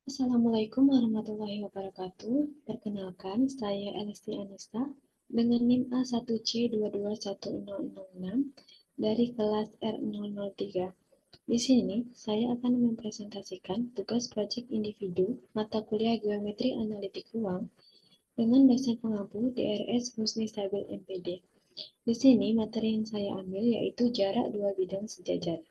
Assalamualaikum warahmatullahi wabarakatuh. Perkenalkan, saya Elesti Anissa dengan NIM A1C2210006 dari kelas R003. Di sini, saya akan mempresentasikan tugas proyek individu mata kuliah Geometri Analitik Ruang dengan dosen pengampu DRS Husni Sabil MPD. Di sini, materi yang saya ambil yaitu jarak dua bidang sejajar.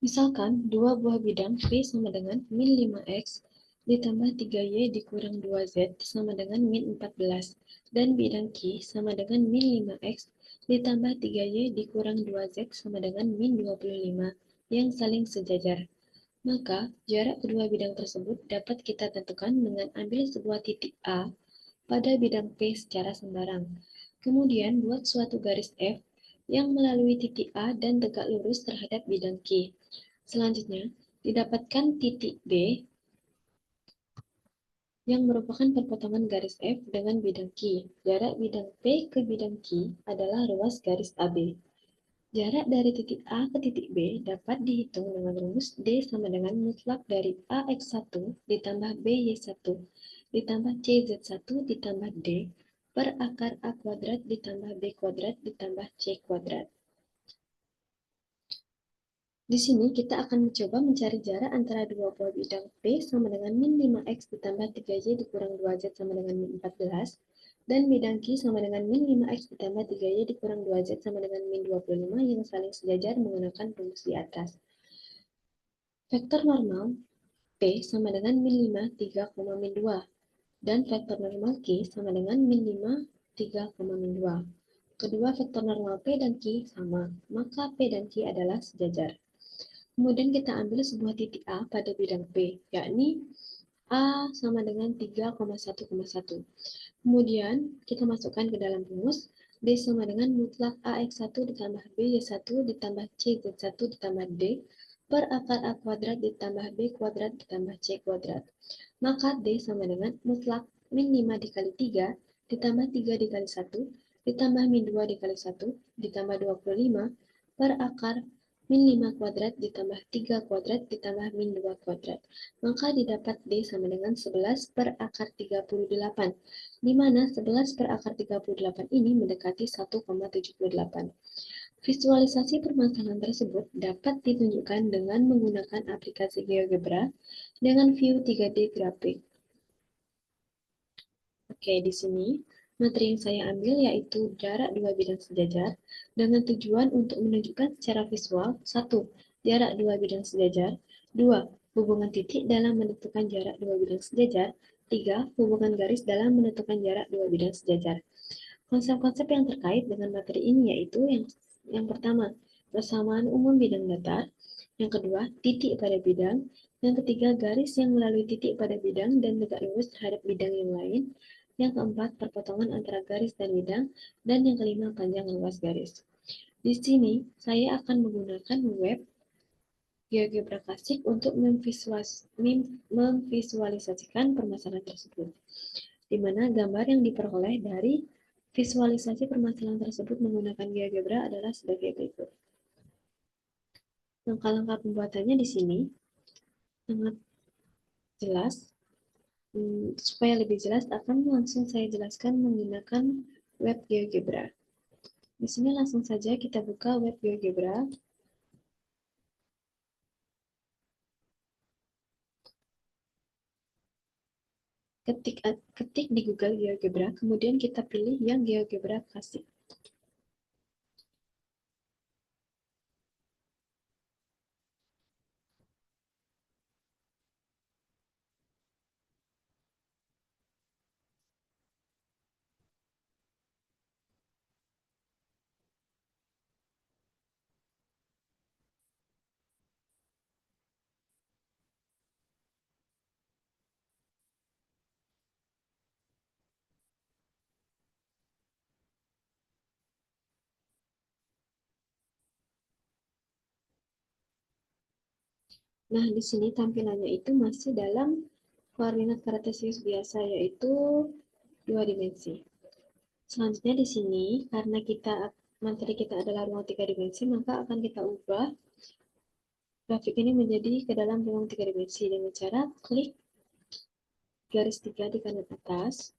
Misalkan, dua buah bidang V sama dengan min 5X ditambah 3Y dikurang 2Z sama dengan min 14, dan bidang Q sama dengan min 5X ditambah 3Y dikurang 2Z sama dengan min 25 yang saling sejajar. Maka, jarak kedua bidang tersebut dapat kita tentukan dengan ambil sebuah titik A pada bidang P secara sembarang. Kemudian, buat suatu garis F yang melalui titik A dan tegak lurus terhadap bidang Q. Selanjutnya, didapatkan titik B yang merupakan perpotongan garis F dengan bidang Q. Jarak bidang P ke bidang Q adalah ruas garis AB. Jarak dari titik A ke titik B dapat dihitung dengan rumus D sama dengan mutlak dari AX1 ditambah BY1 ditambah CZ1 ditambah D per akar A kuadrat ditambah B kuadrat ditambah C kuadrat. Di sini kita akan mencoba mencari jarak antara dua buah bidang P sama dengan min 5X ditambah 3Y dikurang 2Z sama dengan min 14, dan bidang Q sama dengan min 5X ditambah 3Y dikurang 2Z sama dengan min 25 yang saling sejajar menggunakan rumus di atas. Vektor normal P sama dengan min 5, 3, min 2, dan vektor normal Q sama dengan min 5, 3, min 2. Kedua vektor normal P dan Q sama, maka P dan Q adalah sejajar. Kemudian kita ambil sebuah titik A pada bidang P, yakni A sama dengan 3,1,1. Kemudian kita masukkan ke dalam rumus, D sama dengan mutlak AX1 ditambah BY1 ditambah CZ1 ditambah D per akar A kuadrat ditambah B kuadrat ditambah C kuadrat. Maka D sama dengan mutlak min 5 dikali 3 ditambah 3 dikali 1 ditambah min 2 dikali 1 ditambah 25 per akar min 5 kuadrat ditambah 3 kuadrat ditambah min 2 kuadrat. Maka didapat D sama dengan 11 per akar 38, di mana 11 per akar 38 ini mendekati 1,78. Visualisasi permasalahan tersebut dapat ditunjukkan dengan menggunakan aplikasi GeoGebra dengan view 3D grafik. Oke, di sini materi yang saya ambil yaitu jarak dua bidang sejajar dengan tujuan untuk menunjukkan secara visual 1. Jarak dua bidang sejajar. 2. Hubungan titik dalam menentukan jarak dua bidang sejajar. 3. Hubungan garis dalam menentukan jarak dua bidang sejajar. Konsep-konsep yang terkait dengan materi ini yaitu yang pertama, persamaan umum bidang datar. Yang kedua, titik pada bidang. Yang ketiga, garis yang melalui titik pada bidang dan tegak lurus terhadap bidang yang lain. Yang keempat, perpotongan antara garis dan bidang. Dan yang kelima, panjang luas garis. Di sini, saya akan menggunakan web GeoGebra Classic untuk memvisualisasikan permasalahan tersebut, di mana gambar yang diperoleh dari visualisasi permasalahan tersebut menggunakan GeoGebra adalah sebagai berikut. Langkah-langkah pembuatannya di sini sangat jelas. Supaya lebih jelas, akan langsung saya jelaskan menggunakan web GeoGebra. Di sini langsung saja kita buka web GeoGebra. Ketik di Google GeoGebra, kemudian kita pilih yang GeoGebra Classic. Nah, di sini tampilannya itu masih dalam koordinat kartesius biasa, yaitu 2 dimensi. Selanjutnya di sini, karena materi kita adalah ruang 3 dimensi, maka akan kita ubah grafik ini menjadi ke dalam ruang 3 dimensi dengan cara klik garis 3 di kanan atas,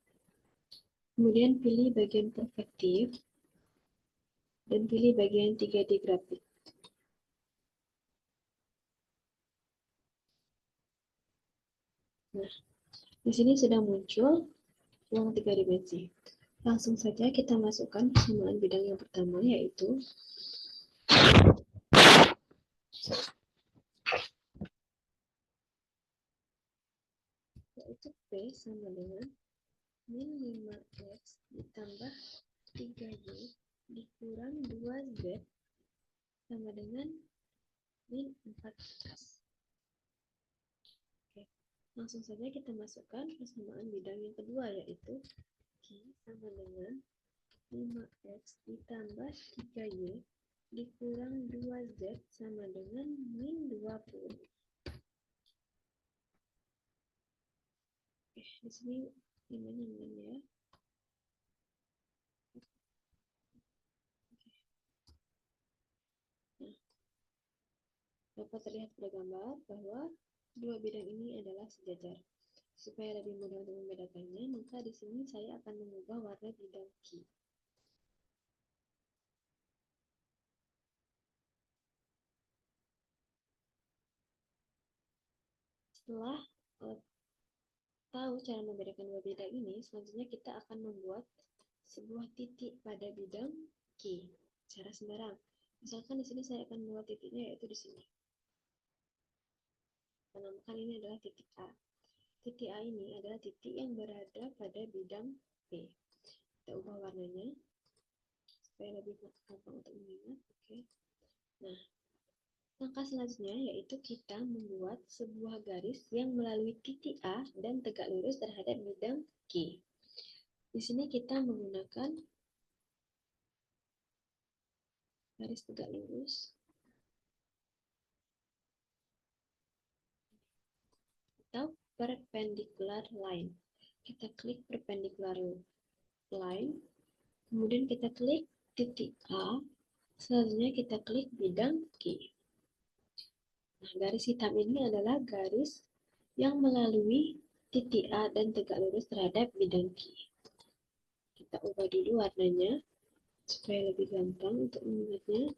kemudian pilih bagian perspektif, dan pilih bagian 3D grafik. Nah, di sini sudah muncul ruang 3 dimensi. Langsung saja kita masukkan persamaan bidang yang pertama, yaitu P sama dengan min 5x ditambah 3y dikurang 2z sama dengan min 14. Oke, langsung saja kita masukkan persamaan bidang yang kedua, yaitu y sama dengan 5x ditambah 3y dikurang 2z sama dengan min 20. Di sini ini ya. Nah, dapat terlihat pada gambar bahwa dua bidang ini adalah sejajar. Supaya lebih mudah untuk membedakannya, maka di sini saya akan mengubah warna bidang Q. Setelah tahu cara membedakan dua bidang ini, selanjutnya kita akan membuat sebuah titik pada bidang Q secara sembarang. Misalkan di sini saya akan membuat titiknya yaitu di sini. Menamakan ini adalah titik A. Titik A ini adalah titik yang berada pada bidang P. Kita ubah warnanya supaya lebih gampang untuk mengingat. Oke. Nah, langkah selanjutnya yaitu kita membuat sebuah garis yang melalui titik A dan tegak lurus terhadap bidang Q. Di sini kita menggunakan garis tegak lurus atau perpendicular line. Kita klik perpendicular line, kemudian kita klik titik A, selanjutnya kita klik bidang Q. Nah, garis hitam ini adalah garis yang melalui titik A dan tegak lurus terhadap bidang Q. Kita ubah dulu warnanya supaya lebih gampang untuk mengingatnya.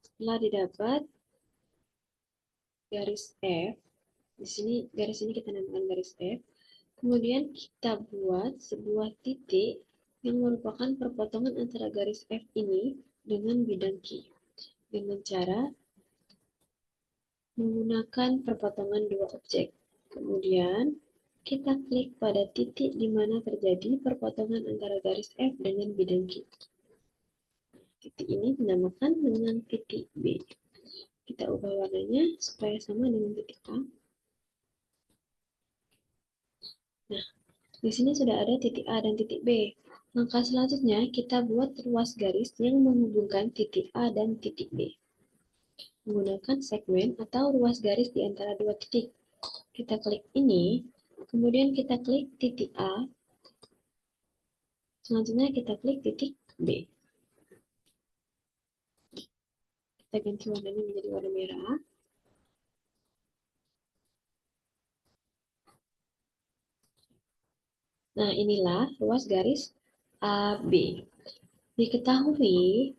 Setelah didapat garis F, di sini garis ini kita namakan garis F. Kemudian kita buat sebuah titik yang merupakan perpotongan antara garis F ini dengan bidang Q dengan cara menggunakan perpotongan dua objek. Kemudian kita klik pada titik di mana terjadi perpotongan antara garis F dengan bidang Q. Titik ini dinamakan dengan titik B. Kita ubah warnanya supaya sama dengan titik A. Nah, di sini sudah ada titik A dan titik B. Langkah selanjutnya, kita buat ruas garis yang menghubungkan titik A dan titik B. Menggunakan segmen atau ruas garis di antara dua titik. Kita klik ini, kemudian kita klik titik A, selanjutnya kita klik titik B. Kita ganti warnanya menjadi warna merah. Nah, inilah ruas garis AB. Diketahui,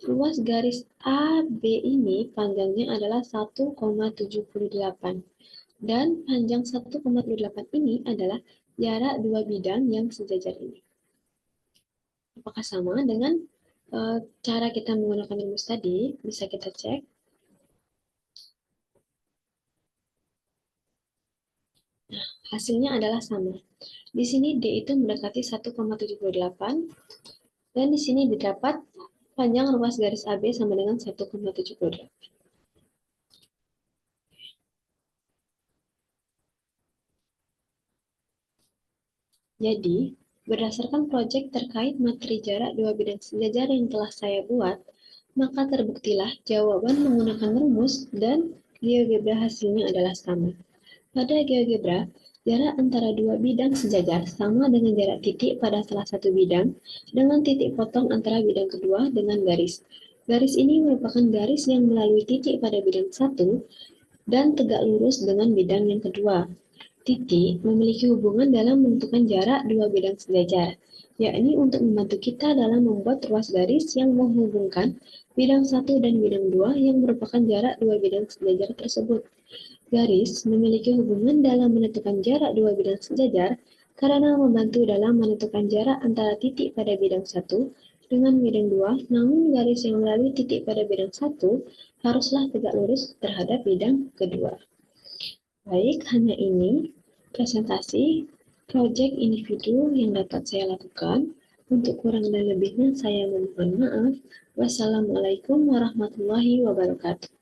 ruas garis AB ini panjangnya adalah 1,78 dan panjang 1,78 ini adalah jarak dua bidang yang sejajar ini. Apakah sama dengan cara kita menggunakan rumus tadi? Bisa kita cek. Nah, hasilnya adalah sama. Di sini D itu mendekati 1,78 dan di sini didapat panjang ruas garis AB sama dengan 1,78. Jadi, berdasarkan proyek terkait materi jarak dua bidang sejajar yang telah saya buat, Maka terbuktilah jawaban menggunakan rumus dan GeoGebra hasilnya adalah sama. Pada GeoGebra, jarak antara dua bidang sejajar sama dengan jarak titik pada salah satu bidang dengan titik potong antara bidang kedua dengan garis. Garis ini merupakan garis yang melalui titik pada bidang satu dan tegak lurus dengan bidang yang kedua. Titik memiliki hubungan dalam menentukan jarak dua bidang sejajar, yakni untuk membantu kita dalam membuat ruas garis yang menghubungkan bidang satu dan bidang dua yang merupakan jarak dua bidang sejajar tersebut. Garis memiliki hubungan dalam menentukan jarak dua bidang sejajar karena membantu dalam menentukan jarak antara titik pada bidang satu dengan bidang dua, namun garis yang melalui titik pada bidang satu haruslah tegak lurus terhadap bidang kedua. Baik, hanya ini presentasi proyek individu yang dapat saya lakukan. Untuk kurang dan lebihnya saya mohon maaf. Wassalamualaikum warahmatullahi wabarakatuh.